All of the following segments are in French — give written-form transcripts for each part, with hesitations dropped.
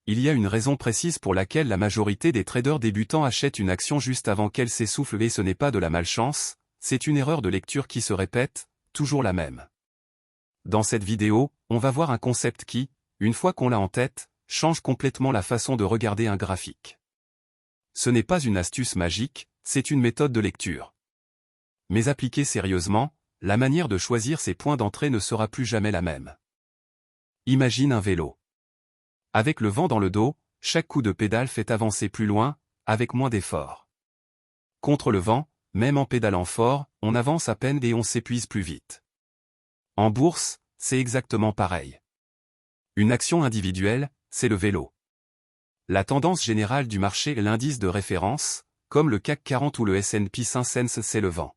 Il y a une raison précise pour laquelle la majorité des traders débutants achètent une action juste avant qu'elle s'essouffle et ce n'est pas de la malchance, c'est une erreur de lecture qui se répète, toujours la même. Dans cette vidéo, on va voir un concept qui, une fois qu'on l'a en tête, change complètement la façon de regarder un graphique. Ce n'est pas une astuce magique, c'est une méthode de lecture. Mais appliquée sérieusement, la manière de choisir ses points d'entrée ne sera plus jamais la même. Imagine un vélo. Avec le vent dans le dos, chaque coup de pédale fait avancer plus loin, avec moins d'effort. Contre le vent, même en pédalant fort, on avance à peine et on s'épuise plus vite. En bourse, c'est exactement pareil. Une action individuelle, c'est le vélo. La tendance générale du marché est l'indice de référence, comme le CAC 40 ou le S&P 500 c'est le vent.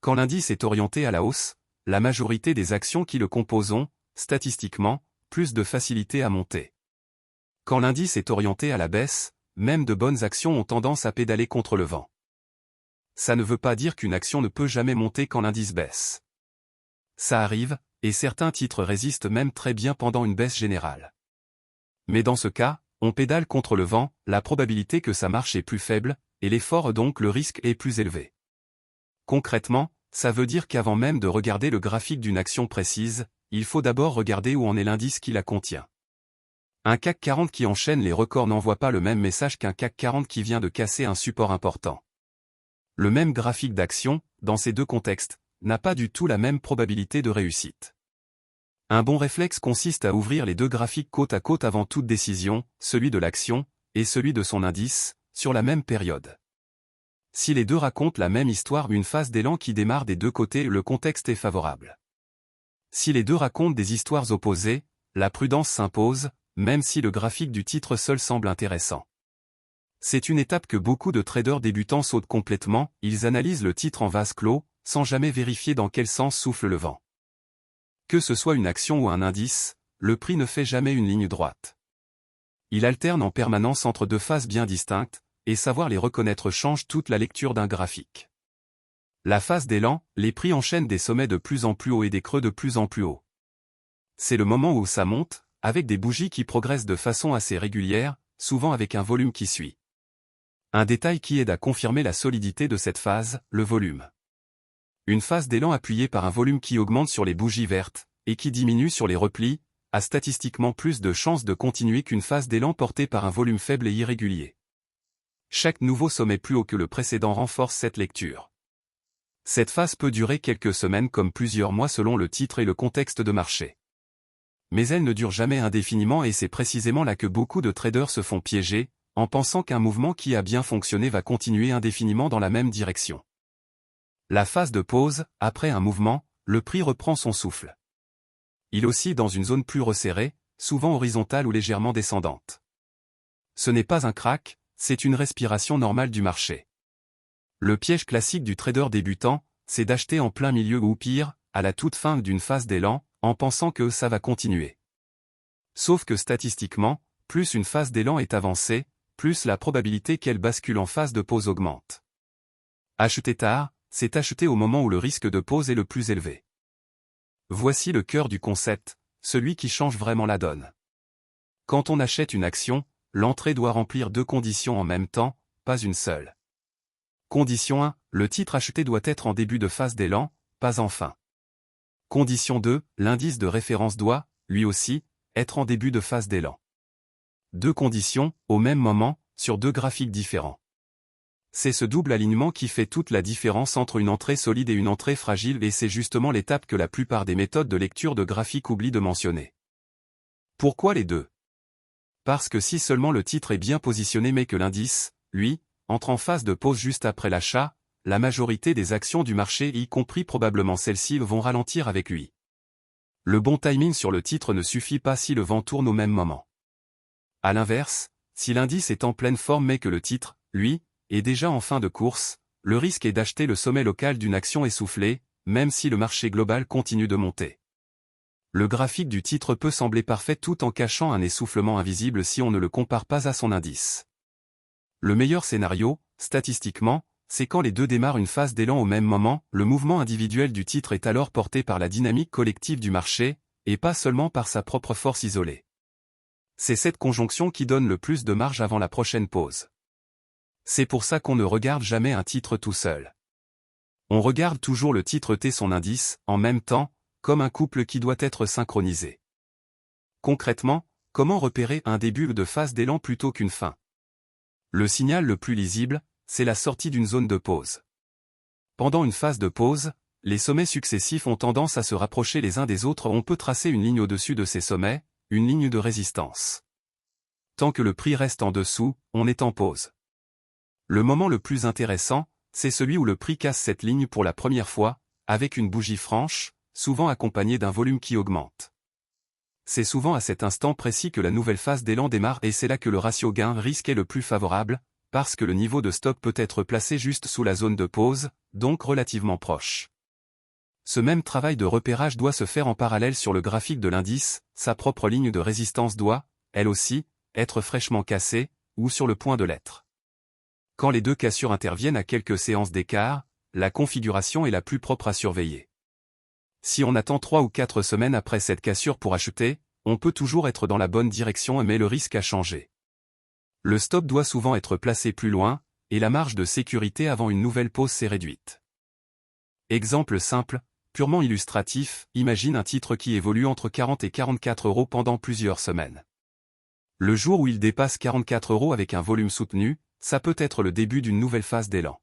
Quand l'indice est orienté à la hausse, la majorité des actions qui le composent ont, statistiquement, plus de facilité à monter. Quand l'indice est orienté à la baisse, même de bonnes actions ont tendance à pédaler contre le vent. Ça ne veut pas dire qu'une action ne peut jamais monter quand l'indice baisse. Ça arrive, et certains titres résistent même très bien pendant une baisse générale. Mais dans ce cas, on pédale contre le vent, la probabilité que ça marche est plus faible, et l'effort donc le risque est plus élevé. Concrètement, ça veut dire qu'avant même de regarder le graphique d'une action précise, il faut d'abord regarder où en est l'indice qui la contient. Un CAC 40 qui enchaîne les records n'envoie pas le même message qu'un CAC 40 qui vient de casser un support important. Le même graphique d'action, dans ces deux contextes, n'a pas du tout la même probabilité de réussite. Un bon réflexe consiste à ouvrir les deux graphiques côte à côte avant toute décision, celui de l'action, et celui de son indice, sur la même période. Si les deux racontent la même histoire, une phase d'élan qui démarre des deux côtés, le contexte est favorable. Si les deux racontent des histoires opposées, la prudence s'impose, même si le graphique du titre seul semble intéressant. C'est une étape que beaucoup de traders débutants sautent complètement, ils analysent le titre en vase clos, sans jamais vérifier dans quel sens souffle le vent. Que ce soit une action ou un indice, le prix ne fait jamais une ligne droite. Il alterne en permanence entre deux phases bien distinctes, et savoir les reconnaître change toute la lecture d'un graphique. La phase d'élan, les prix enchaînent des sommets de plus en plus hauts et des creux de plus en plus hauts. C'est le moment où ça monte, avec des bougies qui progressent de façon assez régulière, souvent avec un volume qui suit. Un détail qui aide à confirmer la solidité de cette phase, le volume. Une phase d'élan appuyée par un volume qui augmente sur les bougies vertes, et qui diminue sur les replis, a statistiquement plus de chances de continuer qu'une phase d'élan portée par un volume faible et irrégulier. Chaque nouveau sommet plus haut que le précédent renforce cette lecture. Cette phase peut durer quelques semaines comme plusieurs mois selon le titre et le contexte de marché. Mais elle ne dure jamais indéfiniment et c'est précisément là que beaucoup de traders se font piéger, en pensant qu'un mouvement qui a bien fonctionné va continuer indéfiniment dans la même direction. La phase de pause, après un mouvement, le prix reprend son souffle. Il oscille dans une zone plus resserrée, souvent horizontale ou légèrement descendante. Ce n'est pas un crack, c'est une respiration normale du marché. Le piège classique du trader débutant, c'est d'acheter en plein milieu ou pire, à la toute fin d'une phase d'élan, en pensant que ça va continuer. Sauf que statistiquement, plus une phase d'élan est avancée, plus la probabilité qu'elle bascule en phase de pause augmente. Acheter tard, c'est acheter au moment où le risque de pause est le plus élevé. Voici le cœur du concept, celui qui change vraiment la donne. Quand on achète une action, l'entrée doit remplir deux conditions en même temps, pas une seule. Condition 1, le titre acheté doit être en début de phase d'élan, pas en fin. Condition 2, l'indice de référence doit, lui aussi, être en début de phase d'élan. Deux conditions, au même moment, sur deux graphiques différents. C'est ce double alignement qui fait toute la différence entre une entrée solide et une entrée fragile et c'est justement l'étape que la plupart des méthodes de lecture de graphiques oublient de mentionner. Pourquoi les deux? Parce que si seulement le titre est bien positionné mais que l'indice, lui, entre en phase de pause juste après l'achat, la majorité des actions du marché, y compris probablement celles-ci, vont ralentir avec lui. Le bon timing sur le titre ne suffit pas si le vent tourne au même moment. À l'inverse, si l'indice est en pleine forme mais que le titre, lui, est déjà en fin de course, le risque est d'acheter le sommet local d'une action essoufflée, même si le marché global continue de monter. Le graphique du titre peut sembler parfait tout en cachant un essoufflement invisible si on ne le compare pas à son indice. Le meilleur scénario, statistiquement, c'est quand les deux démarrent une phase d'élan au même moment, le mouvement individuel du titre est alors porté par la dynamique collective du marché, et pas seulement par sa propre force isolée. C'est cette conjonction qui donne le plus de marge avant la prochaine pause. C'est pour ça qu'on ne regarde jamais un titre tout seul. On regarde toujours le titre et son indice, en même temps, comme un couple qui doit être synchronisé. Concrètement, comment repérer un début de phase d'élan plutôt qu'une fin? Le signal le plus lisible, c'est la sortie d'une zone de pause. Pendant une phase de pause, les sommets successifs ont tendance à se rapprocher les uns des autres. On peut tracer une ligne au-dessus de ces sommets, une ligne de résistance. Tant que le prix reste en dessous, on est en pause. Le moment le plus intéressant, c'est celui où le prix casse cette ligne pour la première fois, avec une bougie franche, souvent accompagnée d'un volume qui augmente. C'est souvent à cet instant précis que la nouvelle phase d'élan démarre et c'est là que le ratio gain-risque est le plus favorable, parce que le niveau de stop peut être placé juste sous la zone de pause, donc relativement proche. Ce même travail de repérage doit se faire en parallèle sur le graphique de l'indice, sa propre ligne de résistance doit, elle aussi, être fraîchement cassée, ou sur le point de l'être. Quand les deux cassures interviennent à quelques séances d'écart, la configuration est la plus propre à surveiller. Si on attend 3 ou 4 semaines après cette cassure pour acheter, on peut toujours être dans la bonne direction mais le risque a changé. Le stop doit souvent être placé plus loin, et la marge de sécurité avant une nouvelle pause s'est réduite. Exemple simple, purement illustratif, imagine un titre qui évolue entre 40 et 44 € pendant plusieurs semaines. Le jour où il dépasse 44 € avec un volume soutenu, ça peut être le début d'une nouvelle phase d'élan.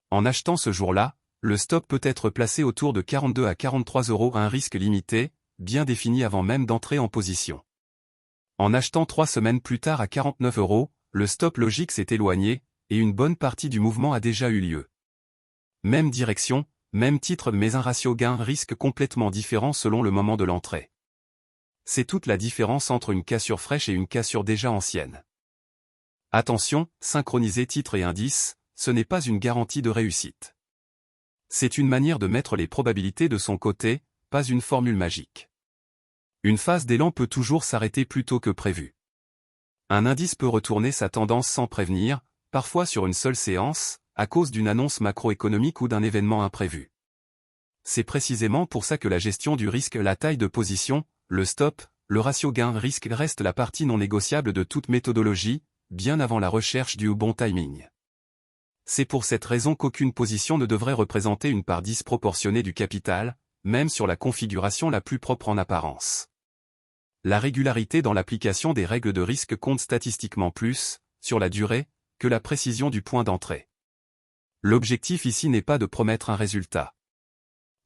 En achetant ce jour-là, le stop peut être placé autour de 42 à 43 € à un risque limité, bien défini avant même d'entrer en position. En achetant 3 semaines plus tard à 49 €, le stop logique s'est éloigné, et une bonne partie du mouvement a déjà eu lieu. Même direction, même titre mais un ratio gain-risque complètement différent selon le moment de l'entrée. C'est toute la différence entre une cassure fraîche et une cassure déjà ancienne. Attention, synchroniser titre et indice, ce n'est pas une garantie de réussite. C'est une manière de mettre les probabilités de son côté, pas une formule magique. Une phase d'élan peut toujours s'arrêter plus tôt que prévu. Un indice peut retourner sa tendance sans prévenir, parfois sur une seule séance, à cause d'une annonce macroéconomique ou d'un événement imprévu. C'est précisément pour ça que la gestion du risque, la taille de position, le stop, le ratio gain-risque reste la partie non négociable de toute méthodologie, bien avant la recherche du bon timing. C'est pour cette raison qu'aucune position ne devrait représenter une part disproportionnée du capital, même sur la configuration la plus propre en apparence. La régularité dans l'application des règles de risque compte statistiquement plus, sur la durée, que la précision du point d'entrée. L'objectif ici n'est pas de promettre un résultat.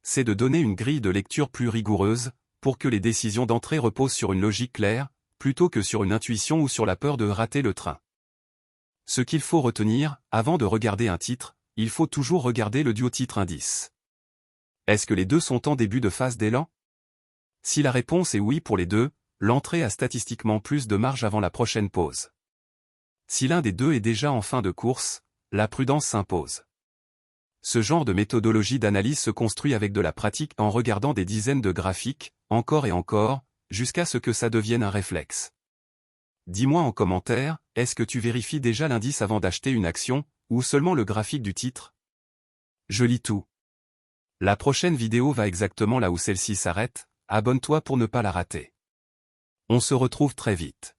C'est de donner une grille de lecture plus rigoureuse, pour que les décisions d'entrée reposent sur une logique claire, plutôt que sur une intuition ou sur la peur de rater le train. Ce qu'il faut retenir, avant de regarder un titre, il faut toujours regarder le duo titre-indice. Est-ce que les deux sont en début de phase d'élan? Si la réponse est oui pour les deux, l'entrée a statistiquement plus de marge avant la prochaine pause. Si l'un des deux est déjà en fin de course, la prudence s'impose. Ce genre de méthodologie d'analyse se construit avec de la pratique en regardant des dizaines de graphiques, encore et encore, jusqu'à ce que ça devienne un réflexe. Dis-moi en commentaire, est-ce que tu vérifies déjà l'indice avant d'acheter une action, ou seulement le graphique du titre? Je lis tout. La prochaine vidéo va exactement là où celle-ci s'arrête, abonne-toi pour ne pas la rater. On se retrouve très vite.